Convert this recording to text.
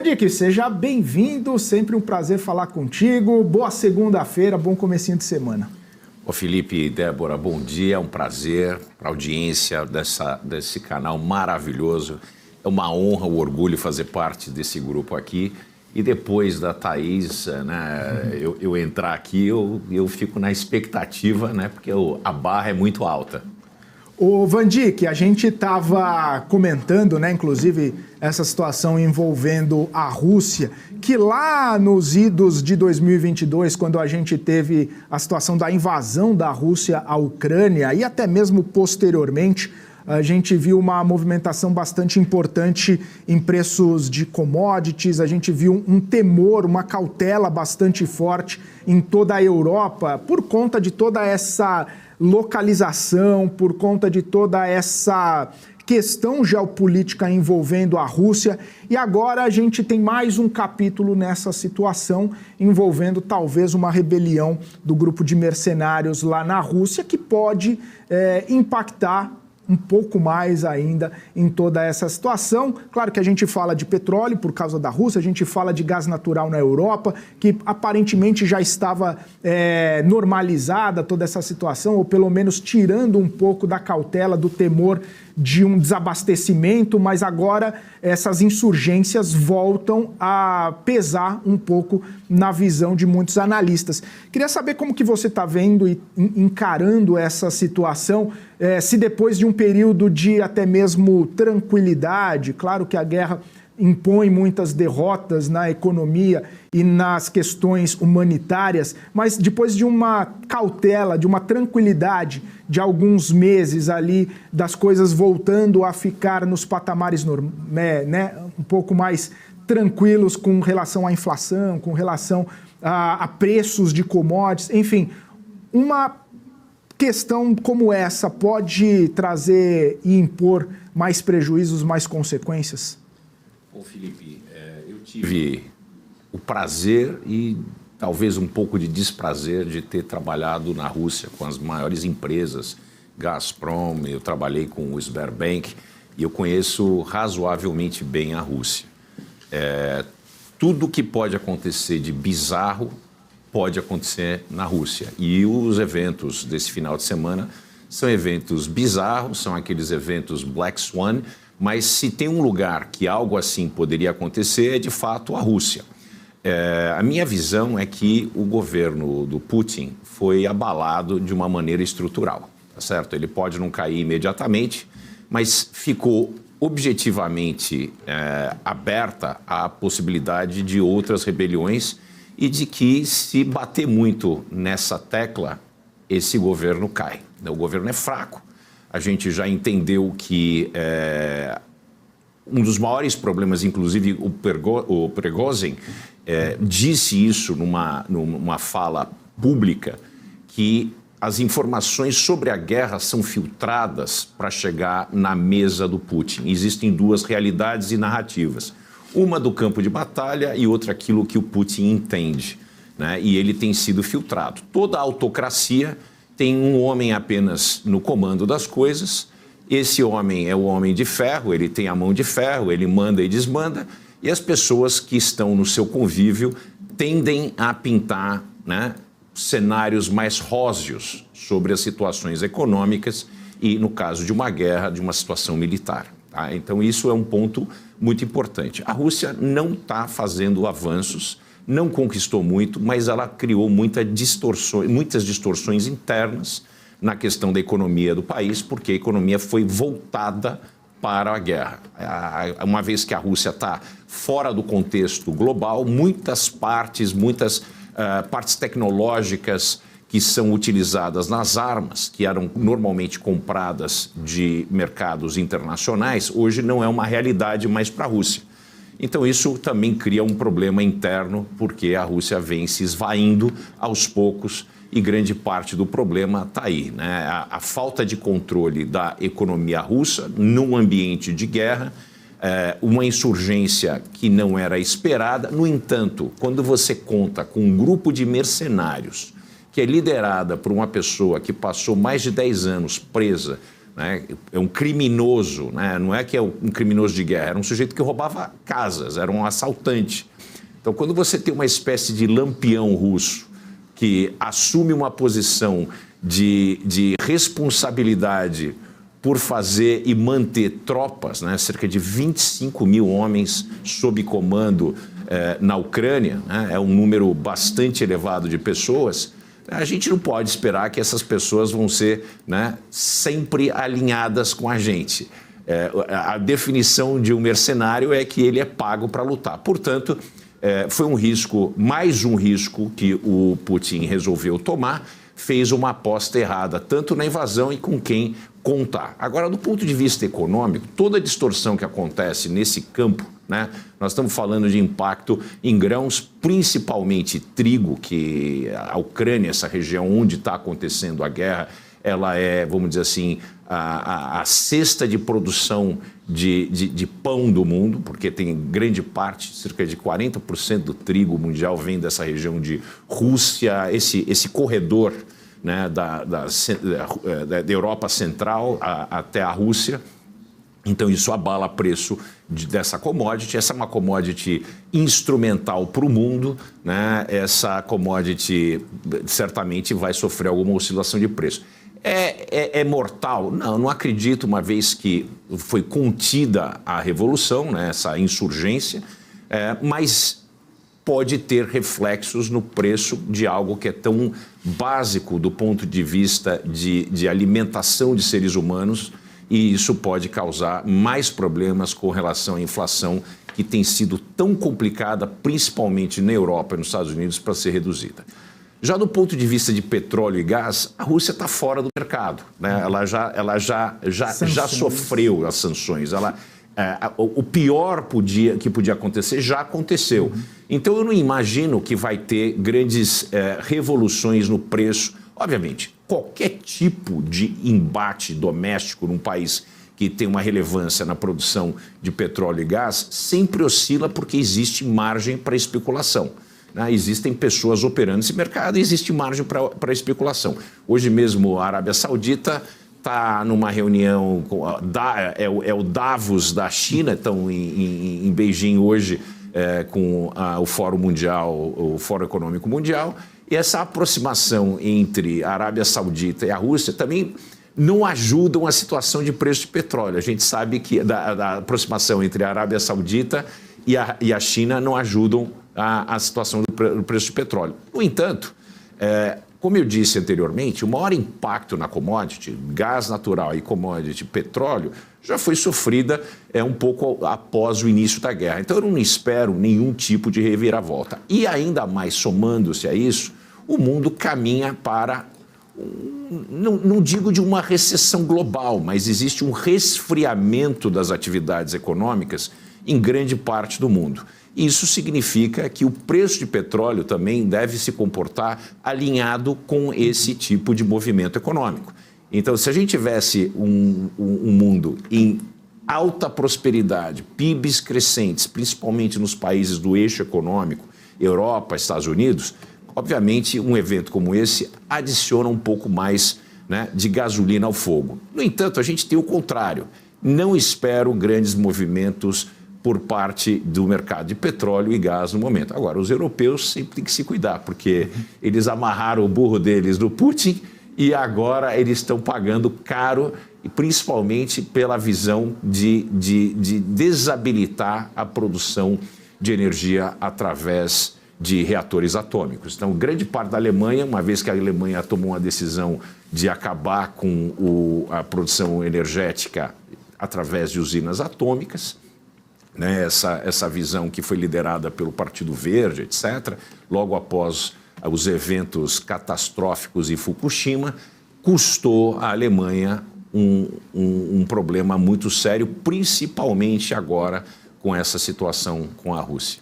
Dick, seja bem-vindo, sempre um prazer falar contigo. Boa segunda-feira, bom comecinho de semana. Ô Felipe e Débora, bom dia, é um prazer para a audiência desse canal maravilhoso. É uma honra, um orgulho fazer parte desse grupo aqui. E depois da Thaís, né, eu entrar aqui, eu fico na expectativa, né, porque a barra é muito alta. Ô Vandick, a gente estava comentando, né, inclusive, essa situação envolvendo a Rússia, que lá nos idos de 2022, quando a gente teve a situação da invasão da Rússia à Ucrânia e até mesmo posteriormente, a gente viu uma movimentação bastante importante em preços de commodities, a gente viu um temor, uma cautela bastante forte em toda a Europa por conta de toda essa localização, por conta de toda essa questão geopolítica envolvendo a Rússia. E agora a gente tem mais um capítulo nessa situação envolvendo talvez uma rebelião do grupo de mercenários lá na Rússia que pode impactar um pouco mais ainda em toda essa situação. Claro que a gente fala de petróleo por causa da Rússia, a gente fala de gás natural na Europa, que aparentemente já estava normalizada toda essa situação, ou pelo menos tirando um pouco da cautela, do temor de um desabastecimento, mas agora essas insurgências voltam a pesar um pouco na visão de muitos analistas. Queria saber como que você está vendo e encarando essa situação, se depois de um período de até mesmo tranquilidade, claro que a guerra impõe muitas derrotas na economia e nas questões humanitárias, mas depois de uma cautela, de uma tranquilidade de alguns meses ali, das coisas voltando a ficar nos patamares um pouco mais tranquilos com relação à inflação, com relação a preços de commodities, enfim, uma questão como essa pode trazer e impor mais prejuízos, mais consequências? Bom, Felipe, eu tive o prazer e talvez um pouco de desprazer de ter trabalhado na Rússia com as maiores empresas, Gazprom, eu trabalhei com o Sberbank e eu conheço razoavelmente bem a Rússia. Tudo que pode acontecer de bizarro pode acontecer na Rússia. E os eventos desse final de semana são eventos bizarros, são aqueles eventos Black Swan, mas se tem um lugar que algo assim poderia acontecer, é de fato a Rússia. A minha visão é que o governo do Putin foi abalado de uma maneira estrutural, tá certo? Ele pode não cair imediatamente, mas ficou objetivamente aberta a possibilidade de outras rebeliões e de que, se bater muito nessa tecla, esse governo cai. O governo é fraco. A gente já entendeu que um dos maiores problemas, inclusive o Prigozhin disse isso numa fala pública, que as informações sobre a guerra são filtradas para chegar na mesa do Putin. Existem duas realidades e narrativas. Uma do campo de batalha e outra aquilo que o Putin entende, né? E ele tem sido filtrado. Toda a autocracia tem um homem apenas no comando das coisas. Esse homem é o homem de ferro, ele tem a mão de ferro, ele manda e desmanda, e as pessoas que estão no seu convívio tendem a pintar, né, cenários mais róseos sobre as situações econômicas e, no caso de uma guerra, de uma situação militar. Tá? Então, isso é um ponto muito importante. A Rússia não está fazendo avanços, não conquistou muito, mas ela criou muitas distorções internas na questão da economia do país, porque a economia foi voltada para a guerra. Uma vez que a Rússia está fora do contexto global, muitas partes tecnológicas que são utilizadas nas armas, que eram normalmente compradas de mercados internacionais, hoje não é uma realidade mais para a Rússia. Então isso também cria um problema interno, porque a Rússia vem se esvaindo aos poucos e grande parte do problema está aí, né? A falta de controle da economia russa num ambiente de guerra, uma insurgência que não era esperada. No entanto, quando você conta com um grupo de mercenários que é liderada por uma pessoa que passou mais de 10 anos presa né? É um criminoso, né? Não é que é um criminoso de guerra, era um sujeito que roubava casas, era um assaltante. Então, quando você tem uma espécie de lampião russo que assume uma posição de responsabilidade por fazer e manter tropas, né? Cerca de 25 mil homens sob comando na Ucrânia, né? É um número bastante elevado de pessoas. A gente não pode esperar que essas pessoas vão ser, né, sempre alinhadas com a gente. A definição de um mercenário é que ele é pago para lutar. Portanto, foi um risco, mais um risco que o Putin resolveu tomar, fez uma aposta errada, tanto na invasão e com quem contar. Agora, do ponto de vista econômico, toda a distorção que acontece nesse campo, né, nós estamos falando de impacto em grãos, principalmente trigo, que a Ucrânia, essa região onde está acontecendo a guerra, ela é, vamos dizer assim, a cesta de produção de pão do mundo, porque tem grande parte, cerca de 40% do trigo mundial vem dessa região de Rússia, esse corredor, né, da Europa Central até a Rússia. Então, isso abala o preço dessa commodity. Essa é uma commodity instrumental para o mundo, né? Essa commodity certamente vai sofrer alguma oscilação de preço. É mortal? Não acredito, uma vez que foi contida a revolução, né, essa insurgência, mas pode ter reflexos no preço de algo que é tão básico do ponto de vista de alimentação de seres humanos, e isso pode causar mais problemas com relação à inflação, que tem sido tão complicada, principalmente na Europa e nos Estados Unidos, para ser reduzida. Já do ponto de vista de petróleo e gás, a Rússia está fora do mercado, né? Ela já sofreu as sanções. O pior que podia acontecer já aconteceu. Então, eu não imagino que vai ter grandes revoluções no preço. Obviamente, qualquer tipo de embate doméstico num país que tem uma relevância na produção de petróleo e gás sempre oscila, porque existe margem para especulação. Existem pessoas operando esse mercado e existe margem para especulação. Hoje mesmo a Arábia Saudita está numa reunião, é o Davos da China, estão em Beijing hoje com o Fórum Mundial, o Fórum Econômico Mundial, e essa aproximação entre a Arábia Saudita e a Rússia também não ajudam a situação de preço de petróleo. A gente sabe que da aproximação entre a Arábia Saudita e a China não ajudam a situação do preço de petróleo. No entanto, como eu disse anteriormente, o maior impacto na commodity, gás natural e commodity petróleo, já foi sofrida um pouco após o início da guerra. Então, eu não espero nenhum tipo de reviravolta. E ainda mais, somando-se a isso, o mundo caminha para, não digo de uma recessão global, mas existe um resfriamento das atividades econômicas em grande parte do mundo. Isso significa que o preço de petróleo também deve se comportar alinhado com esse tipo de movimento econômico. Então, se a gente tivesse um mundo em alta prosperidade, PIBs crescentes, principalmente nos países do eixo econômico, Europa, Estados Unidos, obviamente um evento como esse adiciona um pouco mais, né, de gasolina ao fogo. No entanto, a gente tem o contrário. Não espero grandes movimentos por parte do mercado de petróleo e gás no momento. Agora, os europeus sempre têm que se cuidar, porque eles amarraram o burro deles no Putin e agora eles estão pagando caro, e principalmente pela visão de desabilitar a produção de energia através de reatores atômicos. Então, grande parte da Alemanha, uma vez que a Alemanha tomou uma decisão de acabar com a produção energética através de usinas atômicas, né, essa visão que foi liderada pelo Partido Verde, etc., logo após os eventos catastróficos em Fukushima, custou à Alemanha um problema muito sério, principalmente agora com essa situação com a Rússia.